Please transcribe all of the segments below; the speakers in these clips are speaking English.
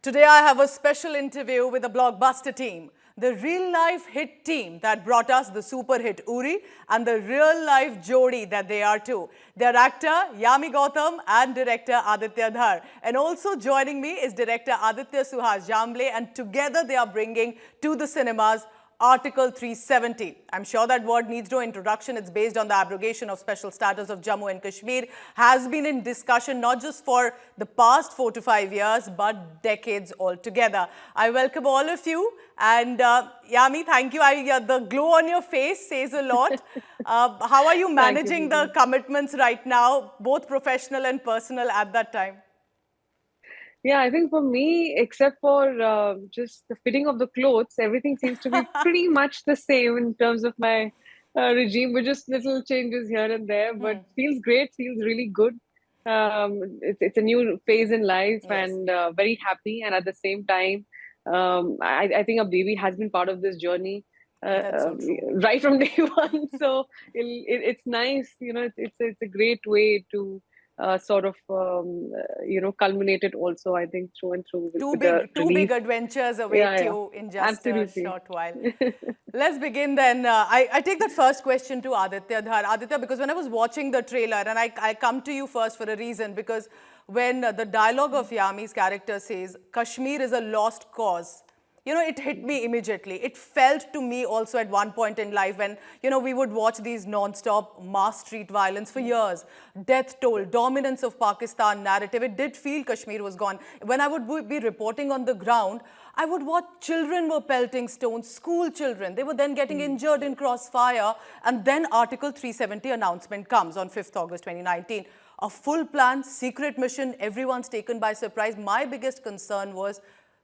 Today I have a special interview with a blockbuster team, the real-life hit team that brought us the super hit Uri and the real-life Jodi that they are too. Their actor Yami Gautam and director Aditya Dhar. And also joining me is director Aditya Jambhle, and together they are bringing to the cinemas Article 370. I'm sure that word needs no introduction. It's based on the abrogation of special status of Jammu and Kashmir. Has been in discussion not just for the past 4 to 5 years, but decades altogether. I welcome all of you. And Yami, thank you. The glow on your face says a lot. How are you managing the commitments right now, both professional and personal at that time? Yeah, I think for me, except for just the fitting of the clothes, everything seems to be pretty much the same in terms of my regime, with just little changes here and there. But feels great, feels really good. It's a new phase in life, Yes. and very happy. And at the same time, I think a baby has been part of this journey That's so true. right from day one. So it's nice, it's a great way to sort of culminate it also, I think, through and through with the Two big release. adventures await Yeah, you in just a absolutely. short while. Let's begin then. I take that first question to Aditya Dhar. Aditya, because when I was watching the trailer, and I come to you first for a reason, because when the dialogue of Yami's character says, Kashmir is a lost cause, it hit me immediately. It felt to me also at one point in life when, we would watch these non-stop mass street violence for years. Death toll, dominance of Pakistan narrative. It did feel Kashmir was gone. When I would be reporting on the ground, I would watch children were pelting stones, school children. They were then getting injured in crossfire. And then Article 370 announcement comes on 5th August 2019. A full plan, secret mission, everyone's taken by surprise. My biggest concern was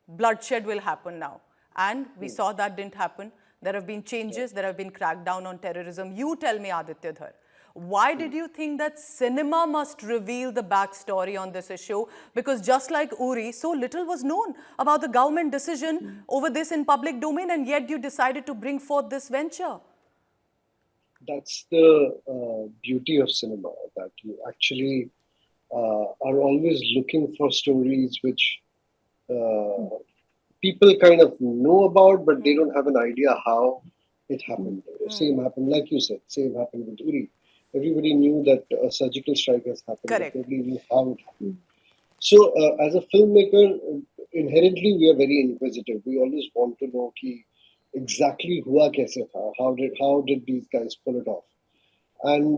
bloodshed will happen now. And we saw that didn't happen. There have been changes. There have been crackdown on terrorism. You tell me, Aditya Dhar, why did you think that cinema must reveal the backstory on this issue? Because just like Uri, so little was known about the government decision over this in public domain, and yet you decided to bring forth this venture. That's the beauty of cinema, that you actually are always looking for stories which people kind of know about, but they don't have an idea how it happened. Same happened, like you said, same happened with Uri. Everybody knew that a surgical strike has happened, Correct. but nobody knew how it happened. So, as a filmmaker, inherently we are very inquisitive. We always want to know ki exactly hua kaise tha, how did these guys pull it off. And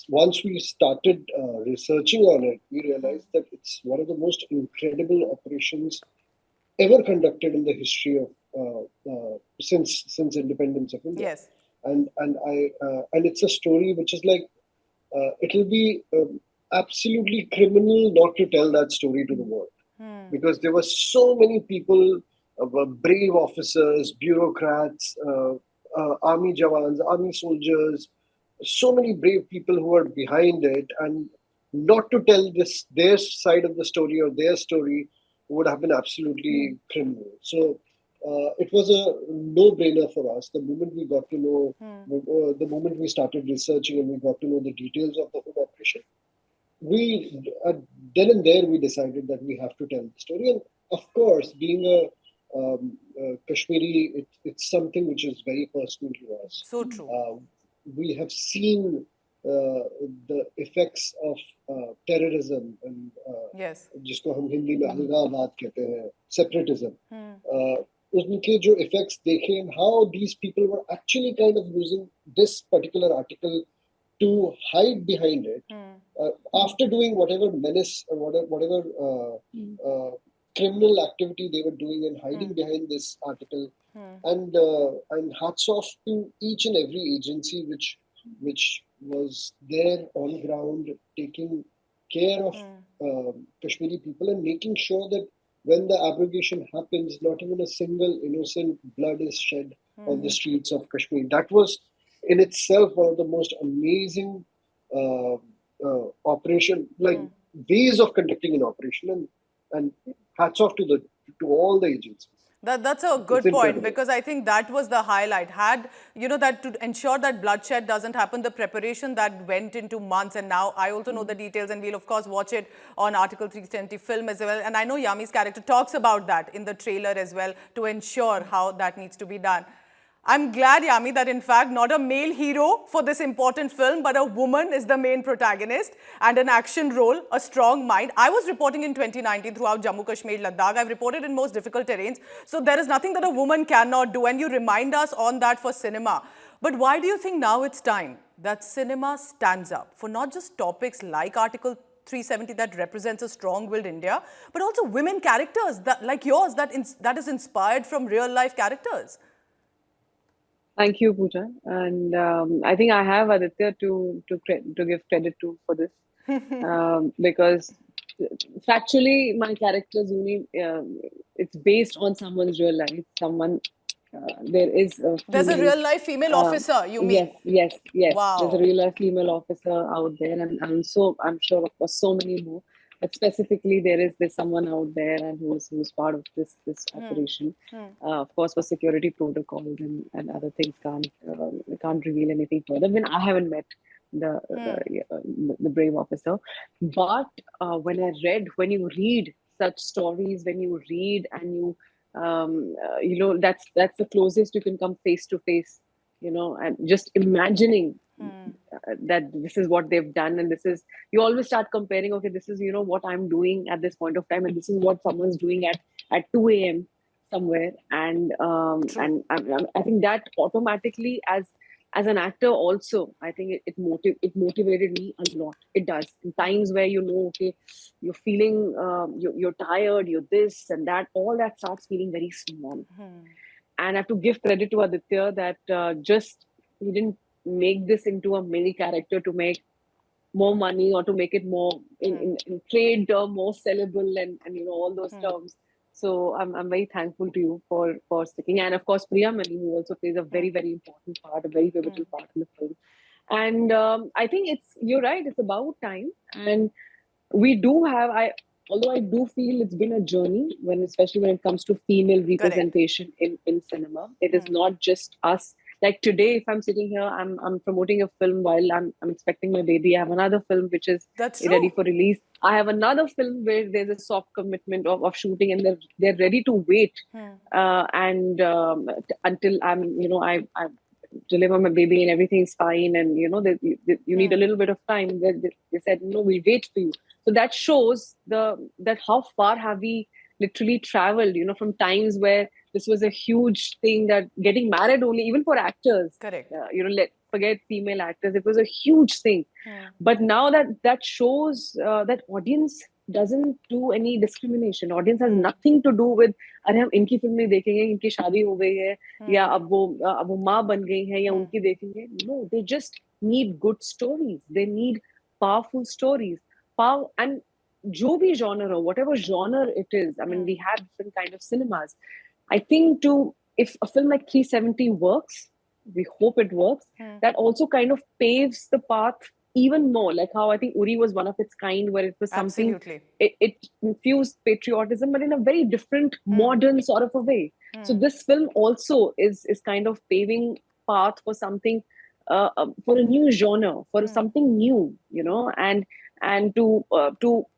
once we started researching on it, we realized that it's one of the most incredible operations ever conducted in the history of since independence of India. Yes. And it's a story which is like it'll be absolutely criminal not to tell that story to the world, because there were so many people, brave officers, bureaucrats, army jawans, army soldiers, so many brave people who are behind it, and not to tell their side of the story or their story would have been absolutely criminal. So it was a no-brainer for us. The moment we got to know, the moment we started researching and we got to know the details of the whole operation, we then and there we decided that we have to tell the story. And of course, being a Kashmiri, it's something which is very personal to us. So true. We have seen the effects of terrorism and जिसको हम हिंदी में अलगाववाद कहते हैं, separatism. उनके जो effects देखे, and how these people were actually kind of using this particular article to hide behind it after doing whatever menace or whatever criminal activity they were doing, and hiding behind this article. And hats off to each and every agency which was there on ground, taking care of Kashmiri people and making sure that when the abrogation happens, not even a single innocent blood is shed on the streets of Kashmir. That was in itself one of the most amazing operation, like ways of conducting an operation, and hats off to all the agencies. That's a It's good point, incredible. because I think that was the highlight. Had, that to ensure that bloodshed doesn't happen, the preparation that went into months, and now I also know the details, and we'll of course watch it on Article 370 film as well. And I know Yami's character talks about that in the trailer as well, to ensure how that needs to be done. I'm glad, Yami, that in fact not a male hero for this important film, but a woman is the main protagonist, and an action role, a strong mind. I was reporting in 2019 throughout Jammu, Kashmir, Ladakh. I've reported in most difficult terrains. So there is nothing that a woman cannot do, and you remind us on that for cinema. But why do you think now it's time that cinema stands up for not just topics like Article 370 that represents a strong-willed India, but also women characters that, like yours, that is inspired from real-life characters? Thank you, Pooja. And I think I have Aditya to give credit to for this, because factually, my character's only it's based on someone's real life. There is a There's a female. real-life female officer, you Yes, mean? yes, yes. There's a Wow. real life female officer out there, and I'm sure of course so many more. But specifically, there's someone out there and who's part of this operation. Of course, for security protocols and other things, can't reveal anything further. When I haven't met the brave officer, but when you read such stories, when you read and that's the closest you can come face to face, and just imagining that this is what they've done, and this is, you always start comparing, okay, this is what I'm doing at this point of time, and this is what someone's doing at 2 a.m. somewhere. And I think that automatically, as an actor also, I think it motivated me a lot. It does. In times where okay, you're feeling you're tired, you're this and that, all that starts feeling very small. And I have to give credit to Aditya that just he didn't make this into a mini character to make more money, or to make it more in trade term more sellable, and all those terms. So I'm very thankful to you for sticking. And of course, Priyamani, who also plays a very, very important part, a very pivotal part in the film. And I think you're right, it's about time. And we do have, although I do feel it's been a journey, especially when it comes to female representation in cinema. It is not just us. Like today, if I'm sitting here, I'm promoting a film while I'm expecting my baby. I have another film which is ready for release. I have another film where there's a soft commitment of shooting, and they're ready to wait until I deliver my baby and everything's fine, and you need a little bit of time. They said, no, we'll wait for you. So that shows that how far have we literally traveled, from times where this was a huge thing, that getting married only, even for actors, forget female actors, it was a huge thing. But now that shows that audience doesn't do any discrimination. Audience has nothing to do with, अरे हम इनकी film नहीं देखेंगे, इनकी शादी हो गई है, या अब वो माँ बन गई है, या उनकी देखेंगे. No, they just need good stories. They need powerful stories. And jo bhi genre, whatever genre it is, I mean, we have different kind of cinemas. I think if a film like 370 works, we hope it works, that also kind of paves the path even more. Like how I think Uri was one of its kind, where it was something, it infused patriotism, but in a very different, modern sort of a way. So this film also is kind of paving path for something, for a new genre, for something new, and to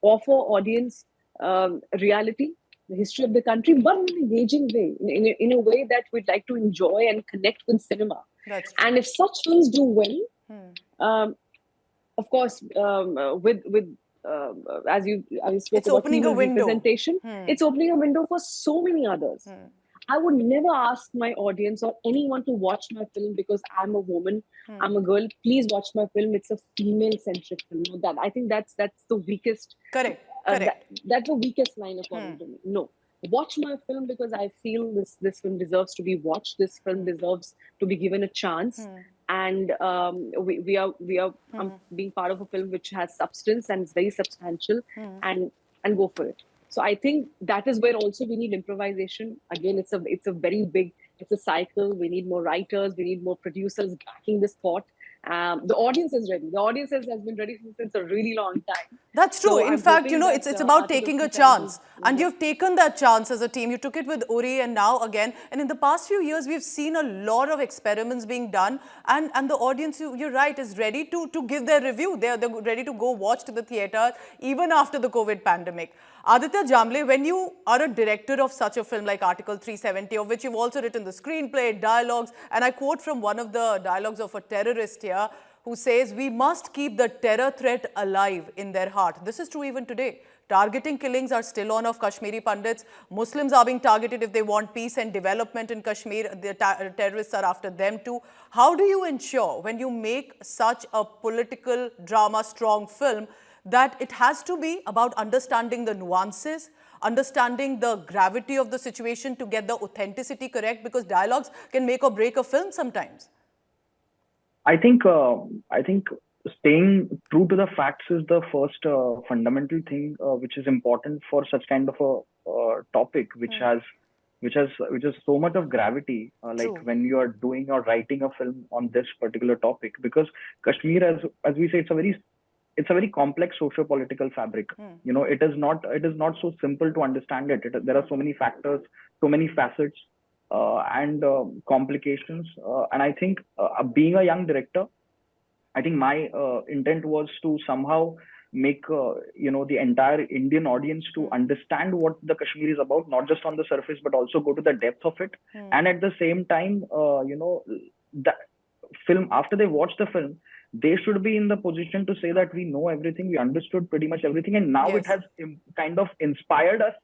offer audience reality, the history of the country, but in an engaging way, in a way that we'd like to enjoy and connect with cinema. And if such films do well, of course, with as you spoke it's about opening a window. Representation, it's opening a window for so many others. I would never ask my audience or anyone to watch my film because I'm a woman, I'm a girl. Please watch my film. It's a female-centric film. No, I think that's the weakest. Correct. That's the weakest line according to me. No, watch my film because I feel this film deserves to be watched. This film deserves to be given a chance. And we are being part of a film which has substance and is very substantial, and go for it. So I think that is where also we need improvisation. Again, it's a very big, it's a cycle. We need more writers, we need more producers backing this thought. The audience is ready. The audience has been ready since a really long time. That's true. So In I'm fact, you hoping know, that it's about Article taking a 370 chance. will And work. you've taken that chance as a team. You took it with Uri and now again. And in the past few years, we've seen a lot of experiments being done. And the audience, you're right, is ready to give their review. They're ready to go watch to the theatre even after the COVID pandemic. Aditya Jambhle, when you are a director of such a film like Article 370, of which you've also written the screenplay, dialogues, and I quote from one of the dialogues of a terrorist here, who says, we must keep the terror threat alive in their heart. This is true even today. Targeting killings are still on of Kashmiri Pandits. Muslims are being targeted if they want peace and development in Kashmir. The terrorists are after them too. How do you ensure, when you make such a political drama strong film, that it has to be about understanding the nuances, understanding the gravity of the situation to get the authenticity correct, because dialogues can make or break a film sometimes? I think staying true to the facts is the first fundamental thing which is important for such kind of a topic which has so much of gravity. Like True. when you are doing or writing a film on this particular topic, because Kashmir, as we say, it's a very complex socio-political fabric. It is not so simple to understand it. There are so many factors, so many facets, and complications. And I think being a young director, I think my intent was to somehow make the entire Indian audience to understand what the Kashmir is about, not just on the surface, but also go to the depth of it. And at the same time, the film, after they watch the film, they should be in the position to say that we know everything, we understood pretty much everything, and now it Yes. has kind of inspired us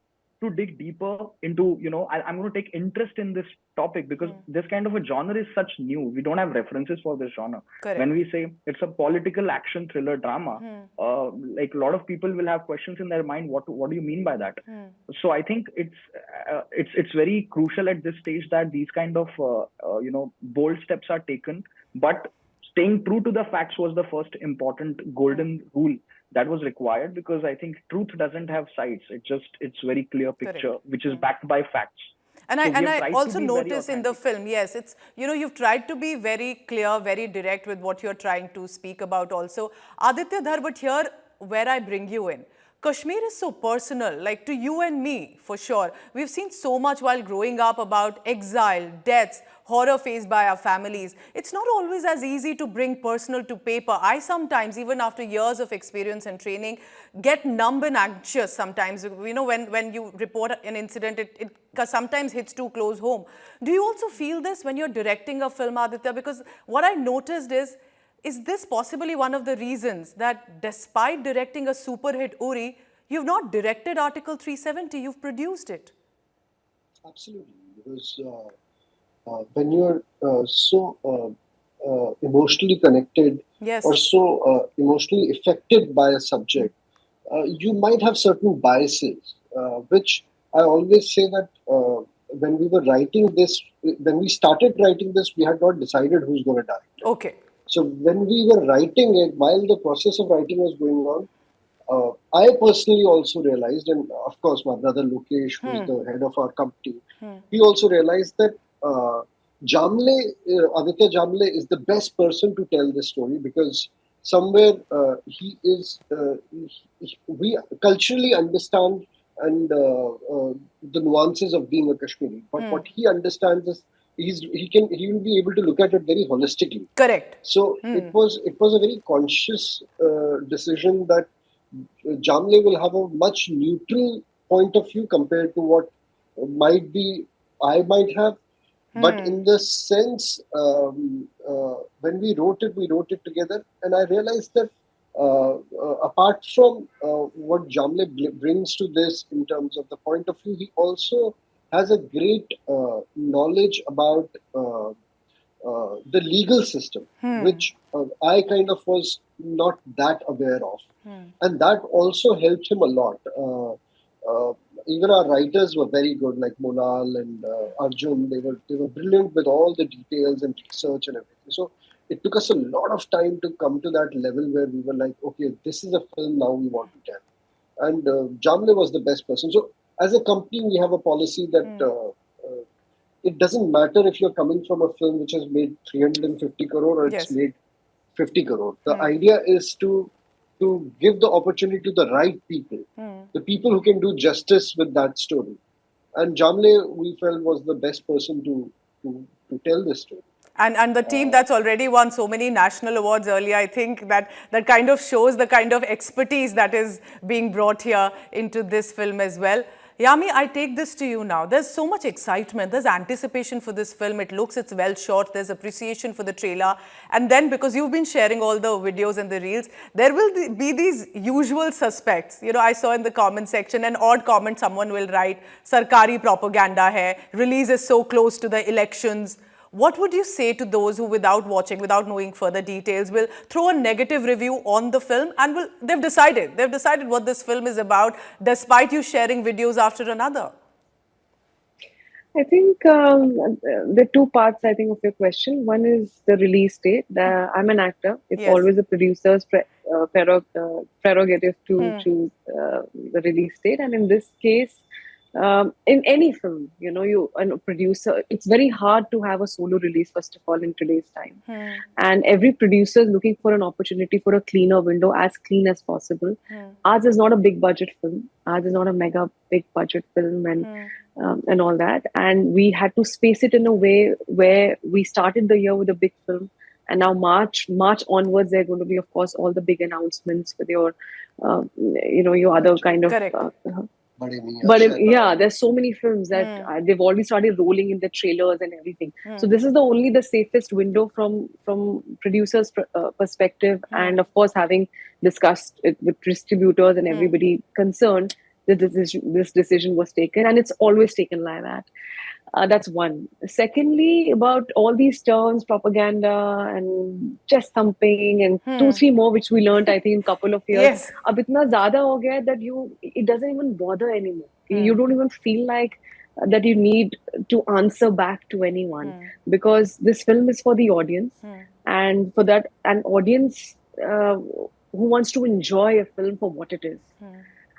to dig deeper into, I'm going to take interest in this topic, because this kind of a genre is such new. We don't have references for this genre. Correct. When we say it's a political action thriller drama, like a lot of people will have questions in their mind. What do you mean by that? So I think it's very crucial at this stage that these kind of bold steps are taken, but staying true to the facts was the first important golden rule that was required, because I think truth doesn't have sides. It's very clear picture, Correct. which is backed by facts. And So we have I tried to also be very notice in the authentic. film, yes, it's, you've tried to be very clear, very direct with what you're trying to speak about also. Aditya Dhar, but here, where I bring you in, Kashmir is so personal, like to you and me, for sure. We've seen so much while growing up about exile, deaths, horror faced by our families. It's not always as easy to bring personal to paper. I sometimes, even after years of experience and training, get numb and anxious sometimes. When you report an incident, it sometimes hits too close home. Do you also feel this when you're directing a film, Aditya? Because what I noticed is this possibly one of the reasons that despite directing a super hit Uri, you've not directed Article 370, you've produced it? Absolutely, because when you're emotionally connected Yes. or so emotionally affected by a subject, you might have certain biases, which I always say that when we were writing this, when we started writing this, we had not decided who's going to die. Okay. So when we were writing it, while the process of writing was going on, I personally also realized, and of course my brother Lokesh, who's the head of our company, he also realized that Aditya Jambhle is the best person to tell this story, because somewhere we culturally understand and the nuances of being a Kashmiri, but what he understands is he will be able to look at it very holistically. Correct. So it was a very conscious decision that Jamle will have a much neutral point of view compared to what I might have. But in the sense, when we wrote it together, and I realized that apart from what Jamle brings to this in terms of the point of view, he also has a great knowledge about the legal system, which I kind of was not that aware of. And that also helped him a lot. Even our writers were very good, like Monal and Arjun. They were brilliant with all the details and research and everything. So it took us a lot of time to come to that level where we were like, okay, this is a film now we want to tell. And Jamle was the best person. So as a company, we have a policy that it doesn't matter if you're coming from a film which has made 350 crore or it's made 50 crore. The idea is to give the opportunity to the right people, the people who can do justice with that story. And Jambhle, we felt, was the best person to tell this story. And the team that's already won so many national awards earlier, I think that kind of shows the kind of expertise that is being brought here into this film as well. Yami, I take this to you now. There's so much excitement. There's anticipation for this film. It's well shot. There's appreciation for the trailer. And then, because you've been sharing all the videos and the reels, there will be these usual suspects. You know, I saw in the comment section an odd comment someone will write, Sarkari propaganda hai, release is so close to the elections. What would you say to those who, without watching, without knowing further details, will throw a negative review on the film and they've decided what this film is about, despite you sharing videos after another? I think there are two parts, I think, of your question. One is the release date. I'm an actor. It's always a producer's prerogative to choose the release date. And in this case, in any film, you know, a producer, it's very hard to have a solo release, first of all, in today's time. And every producer is looking for an opportunity for a cleaner window, as clean as possible. Ours is not a big budget film. Ours is not a mega big budget film and all that. And we had to space it in a way where we started the year with a big film. And now March onwards, there are going to be, of course, all the big announcements with your, your other kind of... Correct. But there's so many films that they've already started rolling in the trailers and everything. So this is the safest window from producers' perspective, and of course, having discussed it with distributors and everybody concerned, this decision was taken, and it's always taken like that. That's one. Secondly, about all these terms, propaganda and chest thumping and 2-3 more, which we learned, I think, in a couple of years. Yes. Ab itna zyada ho gaya that it doesn't even bother anymore. You don't even feel like that you need to answer back to anyone, because this film is for the audience, and for that, an audience who wants to enjoy a film for what it is.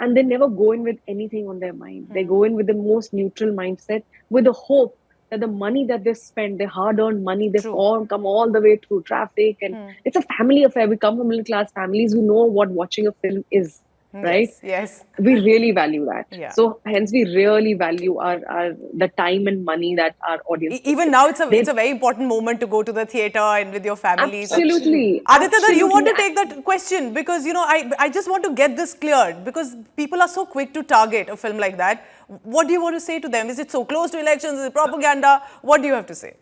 And they never go in with anything on their mind. They go in with the most neutral mindset, with the hope that the money that they spend, their hard-earned money, they've come all the way through traffic. And it's a family affair. We come from middle-class families who know what watching a film is, right? Yes. We really value that. Yeah. So hence we really value the time and money that our audience... Even now, it's a very important moment to go to the theatre and with your families. Absolutely. Aditya Dhar, you want to take that question, because, you know, I just want to get this cleared, because people are so quick to target a film like that. What do you want to say to them? Is it so close to elections? Is it propaganda? What do you have to say?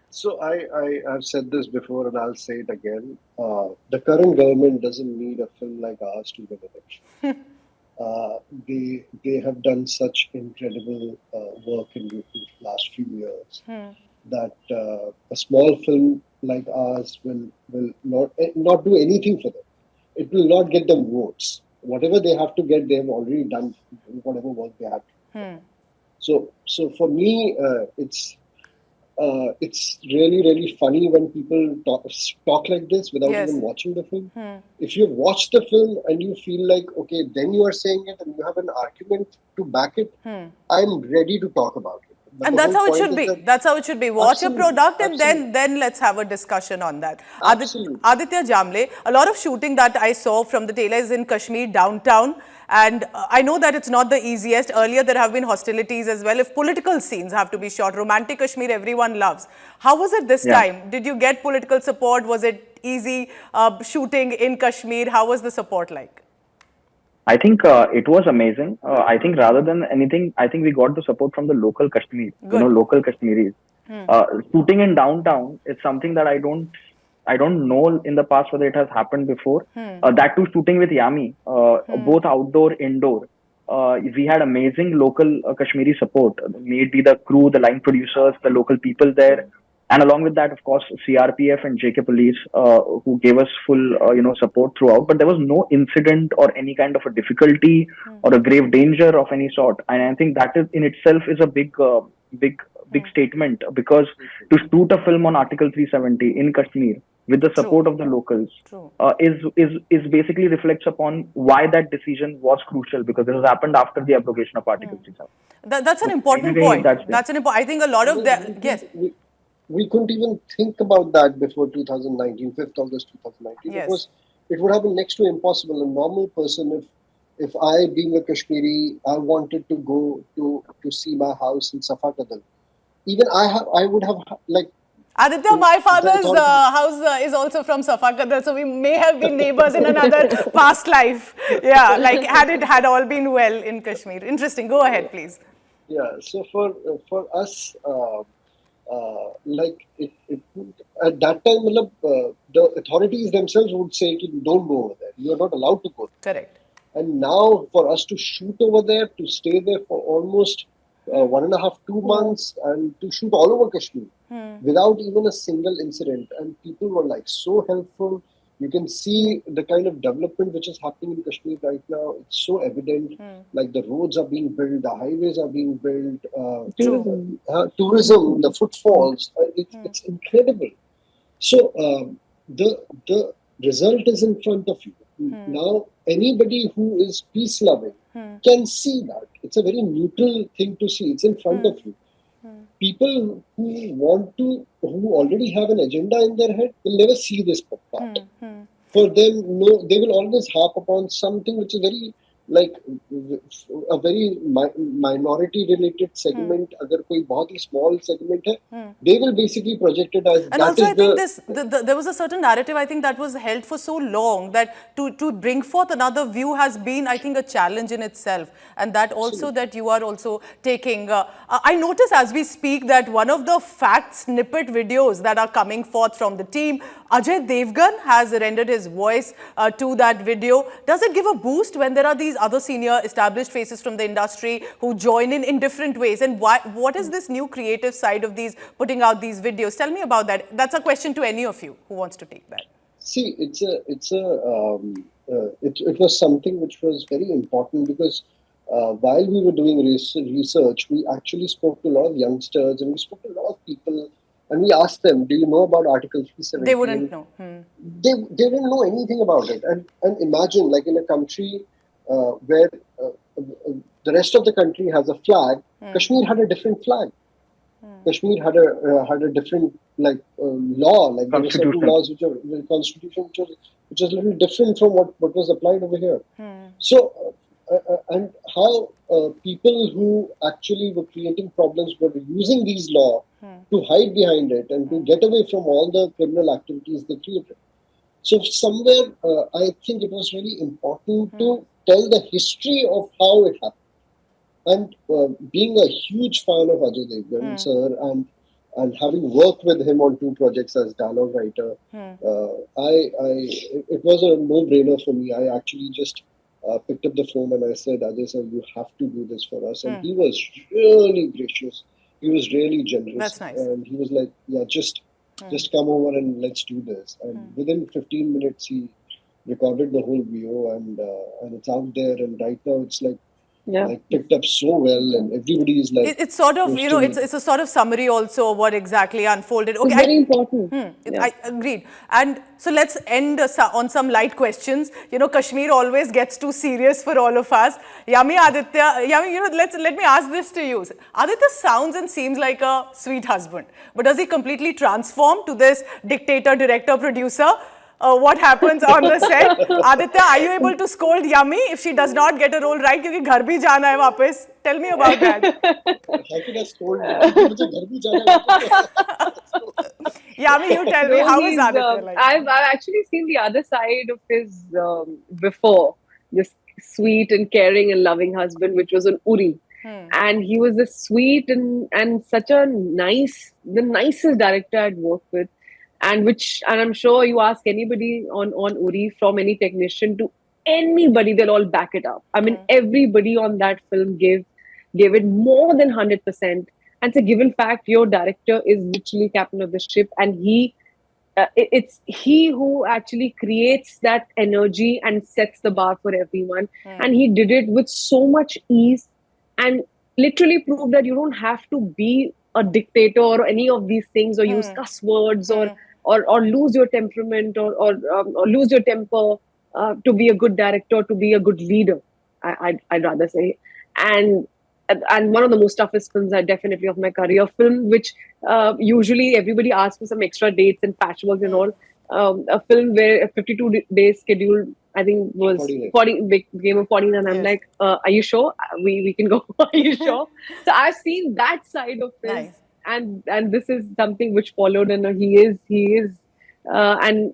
So I've said this before and I'll say it again. The current government doesn't need a film like ours to win election. They have done such incredible work in the last few years that a small film like ours will not do anything for them. It will not get them votes. Whatever they have to get, they have already done whatever work they have to do. So for me, it's really funny when people talk like this without even watching the film. If you watch the film and you feel like, okay, then you are saying it and you have an argument to back it, I'm ready to talk about it. But and that's how it should be. That's how it should be. Watch a product and then let's have a discussion on that. Aditya Jambhle, a lot of shooting that I saw from the trailer is in Kashmir, downtown. And I know that it's not the easiest. Earlier, there have been hostilities as well. If political scenes have to be shot, romantic Kashmir, everyone loves. How was it this time? Did you get political support? Was it easy shooting in Kashmir? How was the support like? I think it was amazing. I think rather than anything, I think we got the support from the local Kashmir, local Kashmiris. Shooting in downtown is something that I don't know in the past whether it has happened before. That too, shooting with Yami, both outdoor, indoor. We had amazing local Kashmiri support, may it be the crew, the line producers, the local people there. And along with that, of course, CRPF and JK Police, who gave us full, support throughout. But there was no incident or any kind of a difficulty or a grave danger of any sort. And I think that is in itself is a big statement, because to shoot a film on Article 370 in Kashmir with the support of the locals is basically reflects upon why that decision was crucial, because this has happened after the abrogation of Article 370. That's an important point. That's an important. I think a lot of that. Yes. we couldn't even think about that before 2019, 5th August 2019. Yes. It would have been next to impossible. A normal person, if I, being a Kashmiri, I wanted to go to see my house in Safakadal, even I would have like Aditya, my the father's authority. house is also from Safakadar, so we may have been neighbors in another past life. Yeah, like had it had all been well in Kashmir. Interesting. Go ahead, please. Yeah. So for us, like at that time, the authorities themselves would say, "Ki, don't go over there. You are not allowed to go." Correct. And now for us to shoot over there, to stay there for almost 1.5, 2 months, and to shoot all over Kashmir without even a single incident. And people were like so helpful. You can see the kind of development which is happening in Kashmir right now. It's so evident. Like the roads are being built, the highways are being built, Tourism. tourism, the footfalls. It's incredible. So the result is in front of you. Now anybody who is peace loving can see that. It's a very neutral thing to see. It's in front of you. People who already have an agenda in their head will never see this part. For them, no, they will always harp upon something which is very like a very minority related segment. Agar koi bahut hi small segment hai, they will basically project it as And that also, is I think there was a certain narrative, I think, that was held for so long that to bring forth another view has been, I think, a challenge in itself. And that also that you are also taking. I notice as we speak that one of the fact snippet videos that are coming forth from the team, Ajay Devgan has rendered his voice to that video. Does it give a boost when there are these other senior established faces from the industry who join in different ways? And what is this new creative side of these, putting out these videos? Tell me about that. That's a question to any of you who wants to take that. See, it was something which was very important because while we were doing research, we actually spoke to a lot of youngsters and we spoke to a lot of people and we asked them, "Do you know about Article They 370?" wouldn't And know. they didn't know anything about it. And imagine, like in a country where the rest of the country has a flag, Kashmir had a different flag. Kashmir had a different law. Like there were certain Constitution. laws which are the constitution which was a little different from what was applied over here. So and how people who actually were creating problems were using these law to hide behind it and to get away from all the criminal activities they created. So somewhere I think it was really important to tell the history of how it happened. And being a huge fan of Ajay Devgan, sir, and having worked with him on 2 projects as dialogue writer, it was a no-brainer for me. I actually just picked up the phone and I said, Ajay sir, you have to do this for us. And he was really gracious. He was really generous. That's nice. And he was like, yeah, just come over and let's do this. And within 15 minutes, he recorded the whole video and it's out there. And right now, it's like picked up so well, and everybody is like. It's sort of, you know, it's a sort of summary also of what exactly unfolded. Okay, It's very important. I agreed. And so let's end on some light questions. You know, Kashmir always gets too serious for all of us. Yami, Aditya, Yami, you know, let me ask this to you. Aditya sounds and seems like a sweet husband, but does he completely transform to this dictator, director, producer? What happens on the set? Aditya, are you able to scold Yami if she does not get a role right? Because घर भी जाना है वापस. Tell me about that. How can I scold you? मुझे घर भी जाना है. Yami, you tell me, how is Aditya like? I've actually seen the other side of his before, this sweet and caring and loving husband, which was on Uri. And he was a sweet and such a the nicest director I'd worked with. And I'm sure you ask anybody on Uri, from any technician to anybody, they'll all back it up. I mean, everybody on that film gave it more than 100%. And it's a given fact, your director is literally captain of the ship, and it's he who actually creates that energy and sets the bar for everyone. And he did it with so much ease and literally proved that you don't have to be a dictator or any of these things, or use cuss words or lose your temperament or lose your temper to be a good director, to be a good leader, I'd rather say. And and one of the most toughest films definitely of my career. Film which usually everybody asks for some extra dates and patchwork and all. A film where a 52-day schedule, I think, was 49. 40, became a 49, and I'm Yes. like, are you sure? We can go. Are you sure? So I've seen that side of this, Nice. and this is something which followed, and he is, and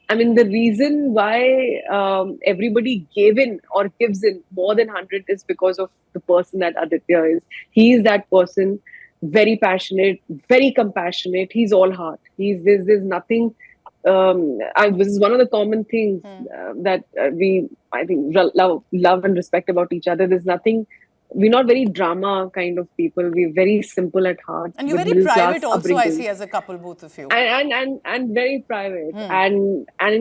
I mean, the reason why everybody gave in or gives in more than 100 is because of the person that Aditya is. He is that person, very passionate, very compassionate. He's all heart. There's nothing. This is one of the common things that I think, love and respect about each other. There's nothing. We're not very drama kind of people. We're very simple at heart. And you're with very middle private class also, I upbringing. see, as a couple, both of you. And very private, and an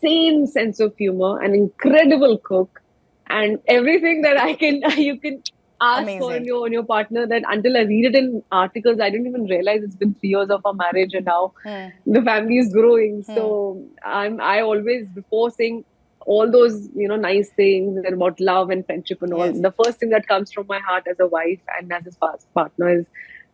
insane sense of humor, an incredible cook, and everything that you can ask for Amazing. in your partner. That until I read it in articles, I didn't even realize it's been 3 years of our marriage, and now the family is growing. So I always, before saying all those nice things and about love and friendship and all, Yes. the first thing that comes from my heart as a wife and as a partner is,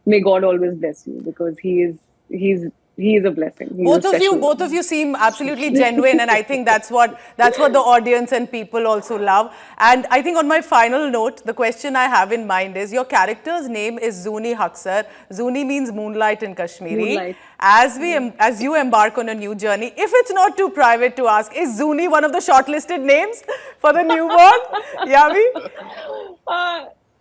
may God always bless you, because he is a blessing. He's Both a of you, special both of you seem absolutely genuine, and I think that's what the audience and people also love. And I think on my final note, the question I have in mind is, your character's name is Zuni Haksar. Zuni means moonlight in Kashmiri. Moonlight. As you embark on a new journey, if it's not too private to ask, is Zuni one of the shortlisted names for the newborn? Yami?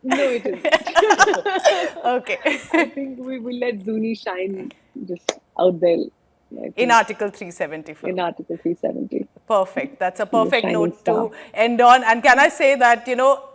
No, it isn't. Okay. I think we will let Zuni shine just out there. I think, In Article 370. in Article 370. Perfect. That's a perfect shining note star. to end on. And can I say that,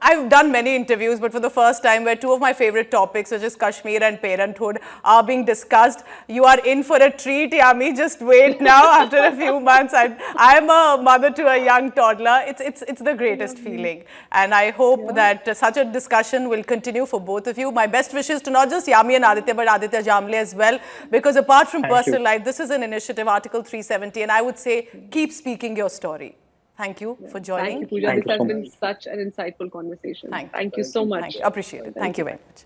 I've done many interviews, but for the first time, where two of my favorite topics, which is Kashmir and parenthood, are being discussed. You are in for a treat, Yami. Just wait now. After a few months, I'm a mother to a young toddler. It's the greatest feeling. And I hope that such a discussion will continue for both of you. My best wishes to not just Yami and Aditya, but Aditya Jambhle as well. Because apart from personal life, this is an initiative, Article 370, and I would say keep speaking your story. Thank you for joining. Thank you, Pooja. Thank This you has so been much. such an insightful conversation. Thank you. Thank you so much. Thank you. Appreciate it. Thank you very much.